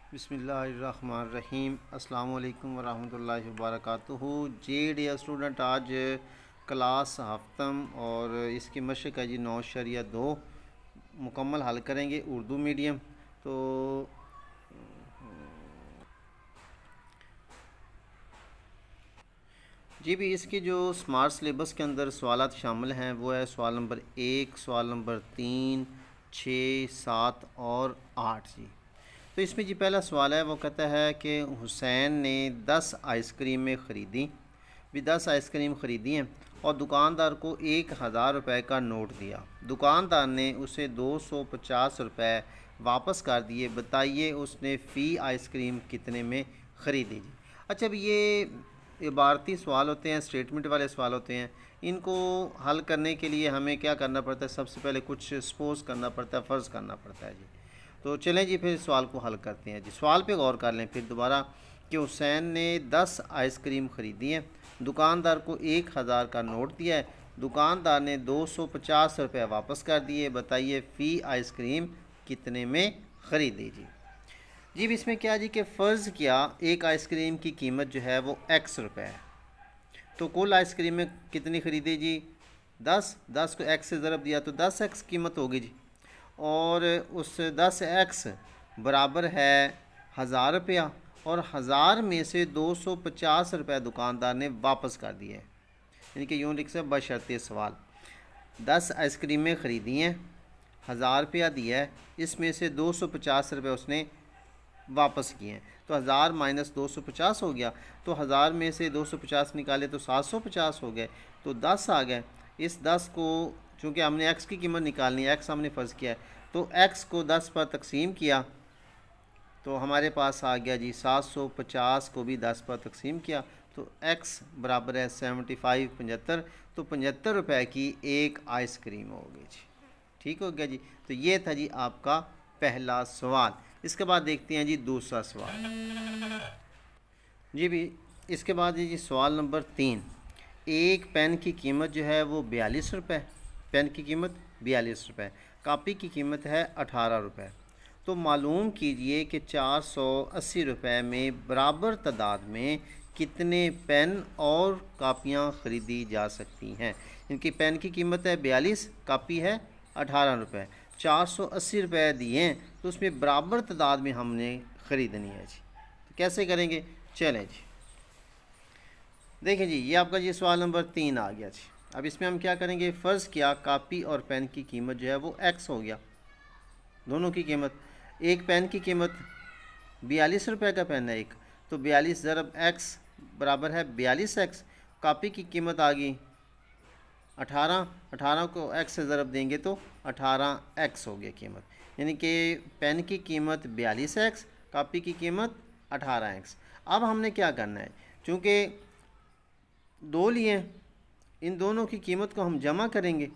बिस्मिल्लाहिर्रहमानिर्रहीम। अस्सलाम वालेकुम वरहमतुल्लाहि वबरकातुहू। जी डियर स्टूडेंट, आज क्लास हफ्तम और इसकी मशक है जी 9.2 मुकम्मल हल करेंगे उर्दू मीडियम। तो जी भी इसकी जो स्मार्ट सिलेबस के अंदर सवालात शामिल हैं वो है सवाल नंबर 1, सवाल नंबर 3, 6, 7 और 8 जी। तो इसमें जी पहला सवाल है, वो कहता है कि हुसैन ने 10 आइसक्रीमें ख़रीदी, भी 10 आइसक्रीम ख़रीदी हैं और दुकानदार को 1000 रुपये का नोट दिया। दुकानदार ने उसे 250 रुपये वापस कर दिए। बताइए उसने फ़ी आइसक्रीम कितने में ख़रीदी जी। अच्छा, अब ये इबारती सवाल होते हैं, स्टेटमेंट वाले सवाल होते हैं। इनको हल करने के लिए हमें क्या करना पड़ता है? सबसे पहले कुछ सपोज करना पड़ता है, फ़र्ज़ करना पड़ता है जी। तो चलें जी फिर सवाल को हल करते हैं जी। सवाल पे गौर कर लें फिर दोबारा कि हुसैन ने 10 आइसक्रीम ख़रीदी हैं, दुकानदार को 1000 का नोट दिया है, दुकानदार ने 250 रुपये वापस कर दिए। बताइए फ़ी आइसक्रीम कितने में ख़रीदी जी। जी इसमें क्या जी कि फ़र्ज़ किया एक आइसक्रीम की कीमत जो है वो x रुपये है, तो कुल आइसक्रीम में कितनी ख़रीदी जी? 10 को x से ज़रब दिया तो 10x कीमत होगी जी। और उस 10x बराबर है 1000 रुपया, और 1000 में से 250 रुपये दुकानदार ने वापस कर दिए। यानी कि यूँ लिख से बशर्ते सवाल 10 आइसक्रीमें ख़रीदी हैं, 1000 रुपया दिया है, इसमें से 250 रुपये उसने वापस किए हैं। तो 1000 माइनस 250 हो गया, तो 1000 में से 250 निकाले तो 750 हो गए, तो 10 आ गए। इस 10 को चूँकि हमने x की कीमत निकालनी है, x हमने फ़र्ज़ किया है, तो x को 10 पर तकसीम किया तो हमारे पास आ गया जी 750 को भी 10 पर तकसीम किया तो x बराबर है 75 75। तो 75 रुपये की एक आइसक्रीम हो गई जी। ठीक हो गया जी। तो ये था जी आपका पहला सवाल। इसके बाद देखते हैं जी दूसरा सवाल। जी भी इसके बाद जी सवाल नंबर 3। एक पेन की कीमत जो है वो 42 रुपये, पेन की कीमत 42 रुपये, कापी की कीमत है 18 रुपये। तो मालूम कीजिए कि 480 रुपये में बराबर तादाद में कितने पेन और कापियाँ ख़रीदी जा सकती हैं। इनकी पेन की कीमत है 42, कापी है 18 रुपये, 480 रुपये दिए हैं, तो उसमें बराबर तादाद में हमने ख़रीदनी है जी। तो कैसे करेंगे? चलें जी, देखें जी ये आपका जी सवाल नंबर 3 आ गया जी। अब इसमें हम क्या करेंगे? फ़र्ज़ किया कापी और पेन की कीमत जो है वो x हो गया, दोनों की कीमत। एक पेन की कीमत 42 रुपये का पेन है एक, तो 42 ज़रब x बराबर है 42x। कापी की कीमत आ गई 18, 18 को x से ज़रब देंगे तो 18x हो गया कीमत। यानी कि पेन की कीमत 42x, कापी की कीमत 18x। अब हमने क्या करना है, चूँकि दो लिए इन दोनों की कीमत को हम जमा करेंगे,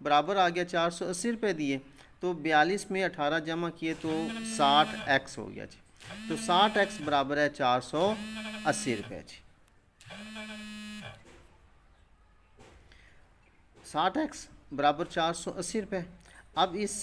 बराबर आ गया 480 रुपये दिए, तो 42 में 18 जमा किए तो 60x हो गया जी। तो 60x बराबर है 480 रुपये जी। 60x बराबर 480 रुपये। अब इस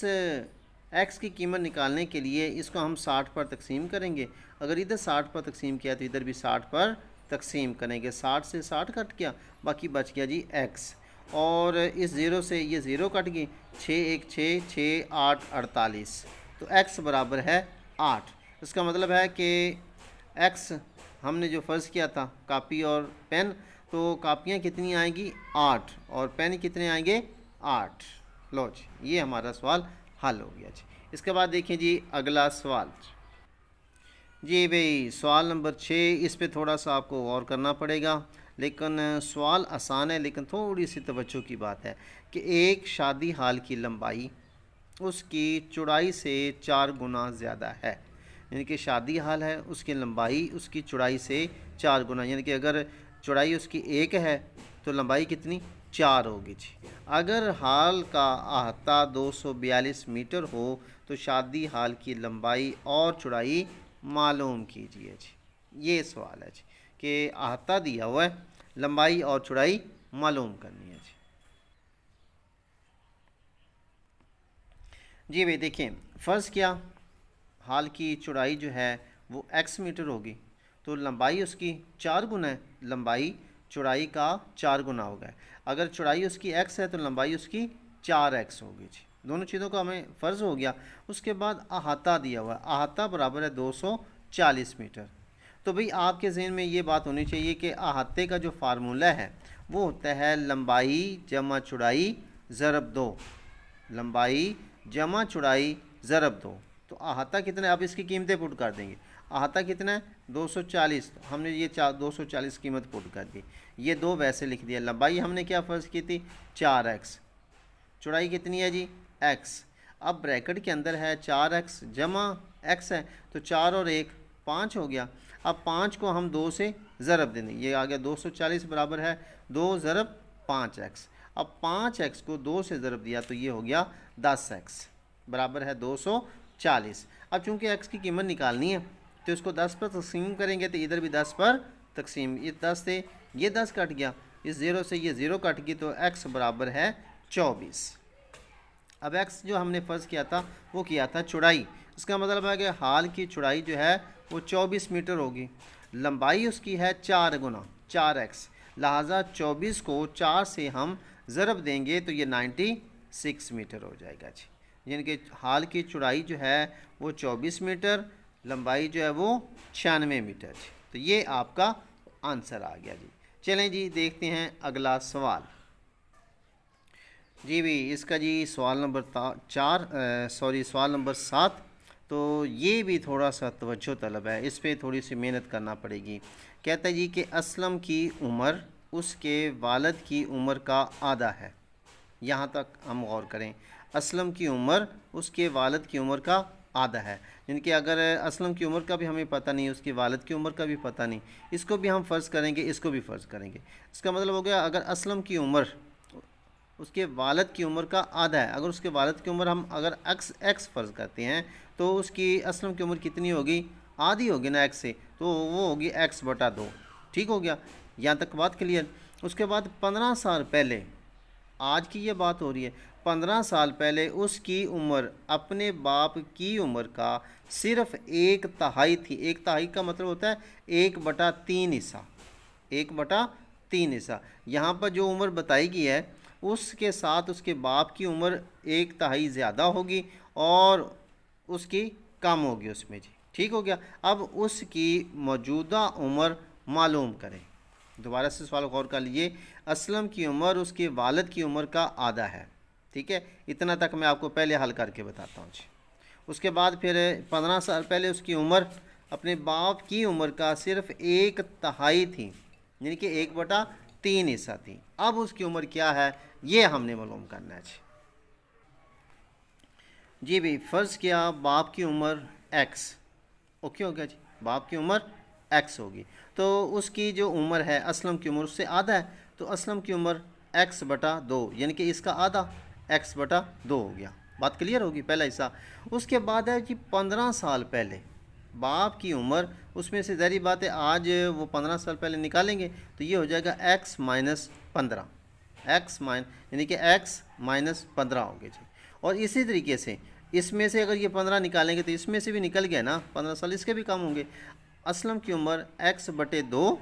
x की कीमत निकालने के लिए इसको हम 60 पर तकसीम करेंगे। अगर इधर 60 पर तकसीम किया तो इधर भी 60 पर तकसीम करेंगे। 60 से 60 कट गया, बाकी बच गया जी x, और इस ज़ीरो से ये ज़ीरो कट गई, 6 1 6 6 8 48, तो x बराबर है 8। इसका मतलब है कि x हमने जो फ़र्ज़ किया था कापी और पेन, तो कापियाँ कितनी आएंगी? 8, और पेन कितने आएंगे? 8। लो जी ये हमारा सवाल हल हो गया जी। इसके बाद देखिए जी अगला सवाल। जी भाई सवाल नंबर 6, इस पे थोड़ा सा आपको गौर करना पड़ेगा, लेकिन सवाल आसान है, लेकिन थोड़ी सी तवज्जो की बात है कि एक शादी हाल की लंबाई उसकी चौड़ाई से 4 गुना ज़्यादा है। यानी कि शादी हाल है, उसकी लंबाई उसकी चौड़ाई से 4 गुना, यानी कि अगर चौड़ाई उसकी 1 है तो लंबाई कितनी? 4 होगी जी। अगर हाल का अहाता 242 मीटर हो तो शादी हाल की लंबाई और चौड़ाई मालूम कीजिए जी। ये सवाल है जी कि अहाता दिया हुआ है, लंबाई और चौड़ाई मालूम करनी है जी। जी भाई देखिए फ़र्ज़ किया हाल की चौड़ाई जो है वो x मीटर होगी, तो लंबाई उसकी 4 गुना है, लंबाई चौड़ाई का 4 गुना होगा। अगर चौड़ाई उसकी x है तो लंबाई उसकी 4x होगी जी। दोनों चीज़ों का हमें फ़र्ज़ हो गया। उसके बाद अहाता दिया हुआ है, अहाता बराबर है 240 मीटर। तो भाई आपके जहन में ये बात होनी चाहिए कि अहाते का जो फार्मूला है वो होता है लंबाई जमा चौड़ाई ज़रब 2, लंबाई जमा चौड़ाई ज़रब 2। तो अहाता कितना है, अब इसकी कीमतें पुट कर देंगे। अहाता कितना है 240, तो हमने ये 240 कीमत पुट कर दी, ये 2 वैसे लिख दिया। लंबाई हमने क्या फ़र्ज़ की थी 4x, चौड़ाई कितनी है जी x। अब ब्रैकेट के अंदर है 4x जमा x है, तो 4 और 1 5 हो गया। अब 5 को हम 2 से ज़रब देंगे, ये आ गया 240 बराबर है 2 ज़रब 5x। अब 5x को 2 से ज़रब दिया तो ये हो गया 10x बराबर है 240। अब चूँकि x की कीमत निकालनी है तो इसको 10 पर तकसीम करेंगे, तो इधर भी 10 पर तकसीम, ये 10 से ये 10 कट गया, इस 0 से ये 0 कट गई, तो x बराबर है 24। अब x जो हमने फ़र्ज़ किया था वो किया था चौड़ाई, इसका मतलब है कि हाल की चौड़ाई जो है वो 24 मीटर होगी। लंबाई उसकी है 4 गुना 4x, लिहाजा 24 को 4 से हम ज़रब देंगे तो ये 96 मीटर हो जाएगा जी। यानी कि हाल की चौड़ाई जो है वो 24 मीटर, लंबाई जो है वो 96 मीटर जी। तो ये आपका आंसर आ गया जी। चलें जी देखते हैं अगला सवाल जी। भी इसका जी सवाल नंबर सवाल नंबर 7। तो ये भी थोड़ा सा तवज्जो तलब है, इस पर थोड़ी सी मेहनत करना पड़ेगी। कहता है जी कि असलम की उम्र उसके वालिद की उम्र का आधा है। यहाँ तक हम गौर करें, असलम की उम्र उसके वालिद की उम्र का आधा है। यानी कि अगर असलम की उम्र का भी हमें पता नहीं, उसके वालिद की उम्र का भी पता नहीं, इसको भी हम फ़र्ज़ करेंगे, इसको भी फ़र्ज़ करेंगे। इसका मतलब हो गया अगर असलम की उम्र उसके वालिद की उम्र का आधा है, अगर उसके वालिद की उम्र हम अगर एक्स फ़र्ज़ करते हैं तो उसकी असलम की उम्र कितनी होगी, आधी होगी ना एक्स से, तो वो होगी x बटा 2। ठीक हो गया, यहाँ तक बात क्लियर। उसके बाद 15 साल पहले, आज की ये बात हो रही है, 15 साल पहले उसकी उम्र अपने बाप की उम्र का सिर्फ 1/3 थी। 1/3 का मतलब होता है 1/3 हिस्सा, 1/3 हिस्सा। यहाँ पर जो उम्र बताई गई है उसके साथ उसके बाप की उम्र 1/3 ज़्यादा होगी और उसकी कम होगी उसमें जी। ठीक हो गया। अब उसकी मौजूदा उम्र मालूम करें। दोबारा से सवाल गौर कर लीजिए, असलम की उम्र उसके वालिद की उम्र का आधा है। ठीक है, इतना तक मैं आपको पहले हल करके बताता हूँ जी। उसके बाद फिर 15 साल पहले उसकी उम्र अपने बाप की उम्र का सिर्फ 1/3 थी, यानी कि 1/3 हिस्सा थी। अब उसकी उम्र क्या है ये हमने मालूम करना है जी। भाई फ़र्ज़ किया बाप की उम्र x, ओके हो गया जी, बाप की उम्र x होगी, तो उसकी जो उम्र है असलम की उम्र उससे आधा है, तो असलम की उम्र x/2, यानी कि इसका आधा x/2 हो गया। बात क्लियर होगी, पहला हिस्सा। उसके बाद है कि 15 साल पहले बाप की उम्र, उसमें से ज़ाहिर बात है आज वो 15 साल पहले निकालेंगे तो ये हो जाएगा x माइनस 15, यानी कि x माइनस 15 होंगे जी। और इसी तरीके से इसमें से अगर ये 15 निकालेंगे तो इसमें से भी निकल गया ना, 15 साल इसके भी कम होंगे। असलम की उम्र x/2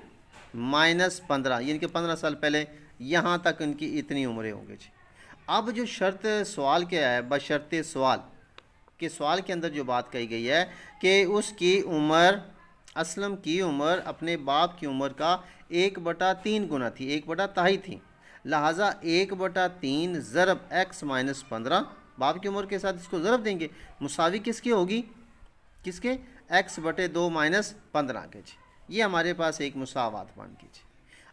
माइनस 15, यानी कि 15 साल पहले यहाँ तक इनकी इतनी उम्रें होंगी जी। अब जो शर्त सवाल क्या है, बशर्ते सवाल के सवाल के अंदर जो बात कही गई है कि उसकी उम्र, असलम की उम्र अपने बाप की उम्र का 1/3 गुना थी, 1/3 थी, लिहाजा 1/3 ज़रब x माइनस 15, बाप की उम्र के साथ इसको ज़रब देंगे, मुसावी किसकी होगी, किसके, x/2 माइनस 15 के जी। ये हमारे पास एक मुसावात बन गई जी।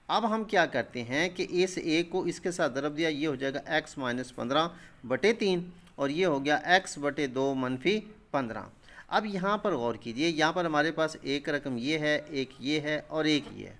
अब हम क्या करते हैं कि इस एक को इसके साथ ज़रब दिया, ये हो जाएगा x माइनस 15/3 और ये हो गया x/2 मनफी 15। अब यहाँ पर गौर कीजिए, यहाँ पर हमारे पास एक रकम ये है, एक ये है और एक ये है।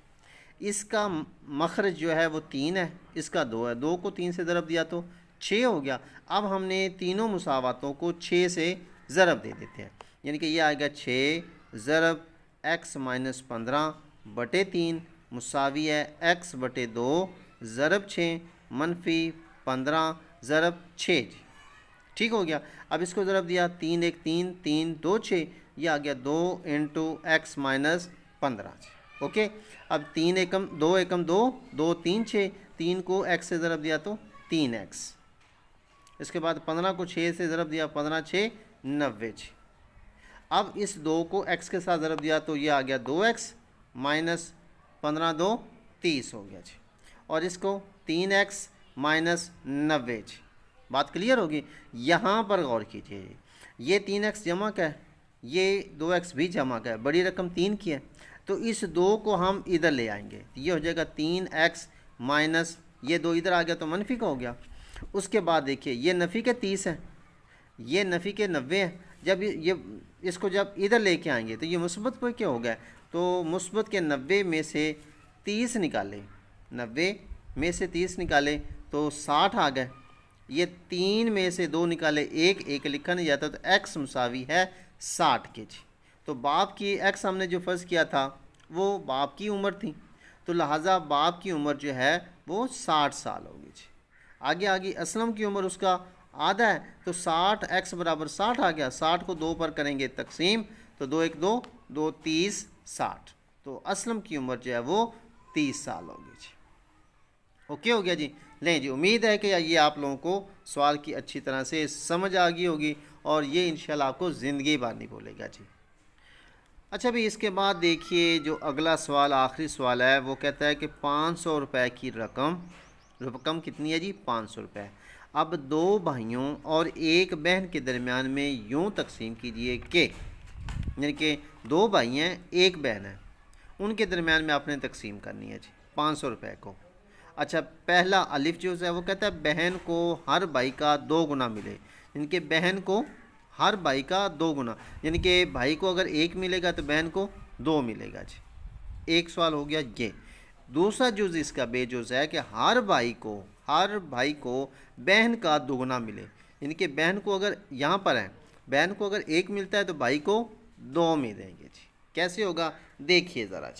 इसका मखरज जो है वो 3 है, इसका 2 है, 2 को 3 से ज़रब दिया तो 6 हो गया। अब हमने तीनों मुसावातों को 6 से ज़रब दे देते हैं, यानी कि ये आएगा 6 ज़रब x माइनस 15/3 मुसावी है x/2 ज़रब 6 मनफी 15 ज़रब 6 जी। ठीक हो गया। अब इसको ज़रब दिया, 3 1 3 3 2 6, ये आ गया 2 इंटू एक्स माइनस 15। ओके, अब 3 एकम 2 एकम 2, 2 3 6, 3 को x से ज़रब दिया तो 3x। इसके बाद 15 को 6 से ज़रब दिया, 15 6 90। अब इस 2 को x के साथ ज़रब दिया तो ये आ गया 2x माइनस 15 2 30 हो गया जी। और इसको 3x माइनस 90 जी। बात क्लियर होगी। यहाँ पर गौर कीजिए, ये 3x जमा का है, ये 2x भी जमा का है, बड़ी रकम 3 की है, तो इस 2 को हम इधर ले आएंगे तो ये हो जाएगा 3x माइनस ये 2 इधर आ गया तो मनफी का हो गया। उसके बाद देखिए ये नफ़ी के 30 है, ये नफ़ी के 90 है। जब ये इसको जब इधर लेके आएंगे तो ये मुस्बत पर क्या हो गया, तो मुस्बत के 90 में से 30 निकाले, 90 में से 30 निकाले तो 60 आ गए। ये 3 में से 2 निकाले, एक लिखा नहीं जाता, तो x मुसावी है 60 के जी। तो बाप की x हमने जो फ़र्ज़ किया था वो बाप की उम्र थी, तो लिहाजा बाप की उम्र जो है वो 60 साल होगी जी। आगे असलम की उम्र उसका आधा है, तो 60x बराबर 60 आ गया। 60 को 2 पर करेंगे तकसीम तो 2 1 2 2 30 60, तो असलम की उम्र जो है वो 30 साल होगी जी। ओके हो गया जी। लें जी, उम्मीद है कि ये आप लोगों को सवाल की अच्छी तरह से समझ आ गई होगी और ये इंशाल्लाह आपको ज़िंदगी भर नहीं भूलेगा जी। अच्छा भाई, इसके बाद देखिए जो अगला सवाल, आखिरी सवाल है, वो कहता है कि 500 रुपये की रकम कितनी है जी, 500 रुपये। अब 2 भाइयों और 1 बहन के दरमियान में यूँ तकसीम कीजिए कि, यानी कि 2 भाई हैं 1 बहन है, उनके दरमियान में आपने तकसीम करनी है जी 500 रुपये को। अच्छा, पहला अलिफ जो है वो कहता है बहन को हर भाई का 2 गुना मिले, यानी कि बहन को हर भाई का 2 गुना, यानी कि भाई को अगर 1 मिलेगा तो बहन को 2 मिलेगा जी। एक सवाल हो गया ये। दूसरा जुज़ इसका बेजुज़ है कि हर भाई को बहन का 2 गुना मिले, यानी कि बहन को अगर यहाँ पर है, बहन को अगर 1 मिलता है तो भाई को 2 मिलेंगे जी। कैसे होगा देखिए ज़रा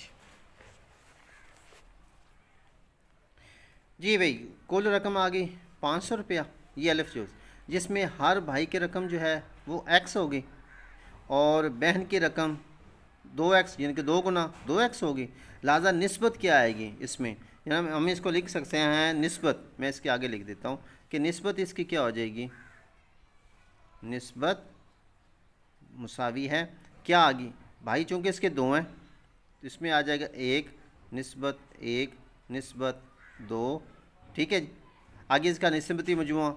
जी भाई, कुल रकम आ गई 500 रुपया, ये अलिफ जुज़, जिसमें हर भाई की रकम जो है वो x होगी और बहन की रकम 2x, यानी कि 2 गुना 2x होगी। लिहाजा निस्बत क्या आएगी इसमें, यानी हम इसको लिख सकते हैं निस्बत, मैं इसके आगे लिख देता हूँ कि निस्बत इसकी क्या हो जाएगी, निस्बत मुसावी है क्या आ गई, भाई चूँकि इसके 2 हैं तो इसमें आ जाएगा 1 निस्बत 1 निस्बत 2, ठीक है जी। आगे इसका निस्बती मजमुआ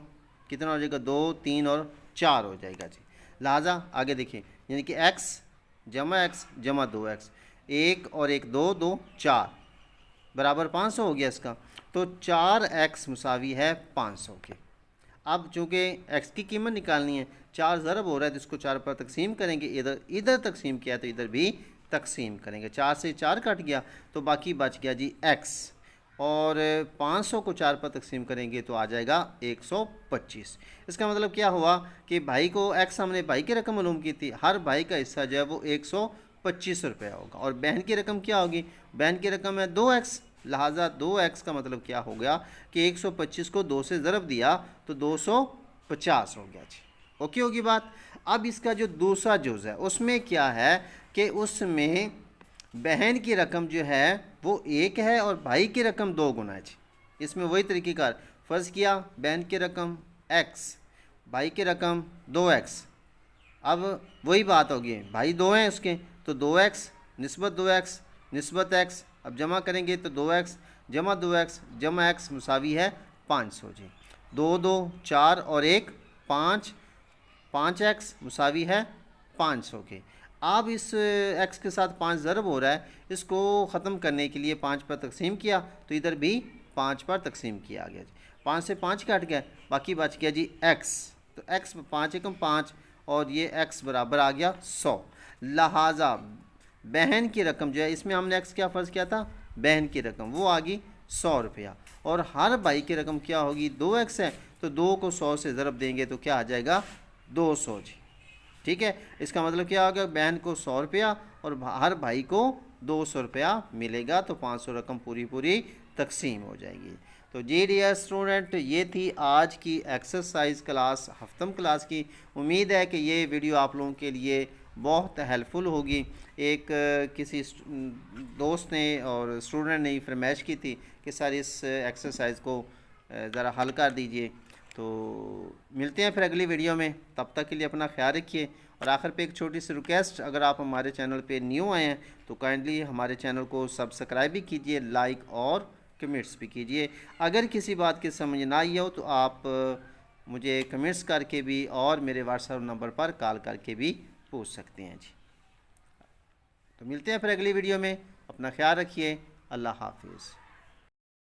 कितना हो जाएगा, 2 3 और 4 हो जाएगा जी। लिहाजा आगे देखिए, यानी कि x जमा 2x, 1 और 1 2 2 4 बराबर 500 हो गया इसका, तो 4x मुसावी है 500 के। अब चूँकि x की कीमत निकालनी है, 4 ज़रब हो रहा है तो इसको 4 पर तकसीम करेंगे, इधर तकसीम किया तो इधर भी तकसीम करेंगे, 4 से 4 कट गया तो बाकी बच गया जी x, और 500 को 4 पर तकसीम करेंगे तो आ जाएगा 125। इसका मतलब क्या हुआ कि भाई को x हमने भाई की रकम मालूम की थी, हर भाई का हिस्सा जो है वो 125 रुपये होगा, और बहन की रकम क्या होगी, बहन की रकम है 2x, लिहाजा 2x का मतलब क्या हो गया कि 125 को 2 से ज़रब दिया तो 250 हो गया जी। ओके होगी बात। अब इसका जो दूसरा जुज़ है उसमें क्या है कि उसमें बहन की रकम जो है वो 1 है और भाई की रकम 2 गुना है जी। इसमें वही तरीक़ेकार, फ़र्ज़ किया बहन की रकम x, भाई की रकम 2x। अब वही बात होगी, भाई 2 हैं उसके तो 2x निस्बत 2x निस्बत x, अब जमा करेंगे तो 2x जमा 2x जमा x मुसावी है 500 जी। 2 2 4 और 1 5, 5x मुसावी है 500 के। अब इस x के साथ 5 ज़रब हो रहा है, इसको ख़त्म करने के लिए 5 पर तकसीम किया तो इधर भी 5 पर तकसीम किया गया जी। 5 से 5 कट गया, बाकी बच गया जी x, तो x 5 एकम 5 और ये x बराबर आ गया 100। लिहाजा बहन की रकम जो है, इसमें हमने x क्या फ़र्ज़ किया था, बहन की रकम वो आ गई 100 रुपया, और हर भाई की रकम क्या होगी 2x है तो 2 को 100 से ज़रब देंगे तो क्या आ जाएगा 200 जी। ठीक है, इसका मतलब क्या होगा, बहन को 100 रुपया और हर भाई को 200 रुपया मिलेगा, तो 500 रकम पूरी तकसीम हो जाएगी। तो जी डियर स्टूडेंट, ये थी आज की एक्सरसाइज क्लास, हफ्तम क्लास की। उम्मीद है कि ये वीडियो आप लोगों के लिए बहुत हेल्पफुल होगी। एक किसी दोस्त ने और स्टूडेंट ने फरमाइश की थी कि सर इस एक्सरसाइज को ज़रा हल कर दीजिए। तो मिलते हैं फिर अगली वीडियो में, तब तक के लिए अपना ख्याल रखिए। और आखिर पे एक छोटी सी रिक्वेस्ट, अगर आप हमारे चैनल पे न्यू आए हैं तो काइंडली हमारे चैनल को सब्सक्राइब भी कीजिए, लाइक और कमेंट्स भी कीजिए। अगर किसी बात की समझ ना आई हो तो आप मुझे कमेंट्स करके भी और मेरे व्हाट्सएप नंबर पर कॉल करके भी पूछ सकते हैं जी। तो मिलते हैं फिर अगली वीडियो में, अपना ख्याल रखिए। अल्लाह हाफिज़।